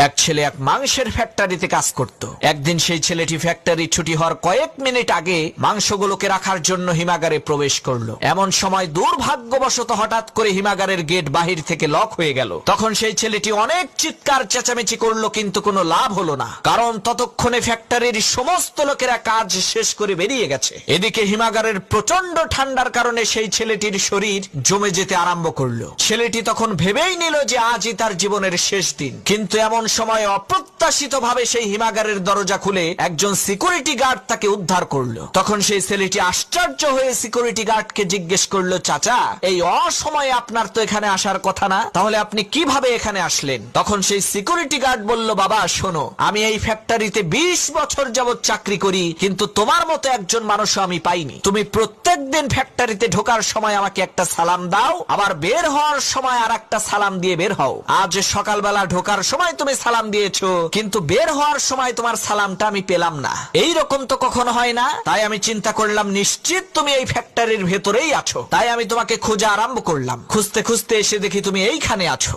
এক ছেলে এক মাংসের ফ্যাক্টরিতে কাজ করত। একদিন সেই ছেলেটি ফ্যাক্টরি ছুটি হওয়ার কয়েক মিনিট আগে মাংসগুলোকে রাখার জন্য হিমাগারে প্রবেশ করলো। এমন সময় দুর্ভাগ্যবশত হঠাৎ করে হিমাগারের গেট বাহির থেকে লক হয়ে গেল। তখন সেই ছেলেটি অনেক চিৎকার চেঁচামেচি করলো, কিন্তু কোনো লাভ হলো না, কারণ ততক্ষণে ফ্যাক্টরির সমস্ত লোকেরা কাজ শেষ করে বেরিয়ে গেছে। এদিকে হিমাগারের প্রচন্ড ঠান্ডার কারণে সেই ছেলেটির শরীর জমে যেতে আরম্ভ করলো। ছেলেটি তখন ভেবেই নিল যে আজই তার জীবনের শেষ দিন। কিন্তু এমন সময় অপ্রত্যাশিতভাবে সেই হিমাগারের দরজা খুলে একজন সিকিউরিটি গার্ড তাকে উদ্ধার করলো। তখন সেই ছেলেটি আশ্চর্য হয়ে সিকিউরিটি গার্ডকে জিজ্ঞেস করলো, চাচা, এই অসময়ে আপনার তো এখানে আসার কথা না, তাহলে আপনি কিভাবে এখানে আসলেন? তখন সেই সিকিউরিটি গার্ড বলল, বাবা শোনো, আমি এই ফ্যাক্টরিতে 20 বছর যাবৎ চাকরি করি, কিন্তু তোমার মতো একজন মানুষও আমি পাইনি। তুমি প্রত্যেকদিন ফ্যাক্টরিতে ঢোকার সময় আমাকে একটা সালাম দাও, আবার বের হওয়ার সময় আর একটা সালাম দিয়ে বের হও। আজ সকালবেলা ঢোকার সময় তুমি সালাম দিয়েছো, কিন্তু বের হওয়ার সময় তোমার সালামটা আমি পেলাম না। এই রকম তো কখনো হয় না। তাই আমি চিন্তা করলাম, নিশ্চিত তুমি এই ফ্যাক্টরির ভেতরেই আছো। তাই আমি তোমাকে খোঁজা আরম্ভ করলাম। খুঁজতে খুঁজতে এসে দেখি তুমি এইখানে আছো।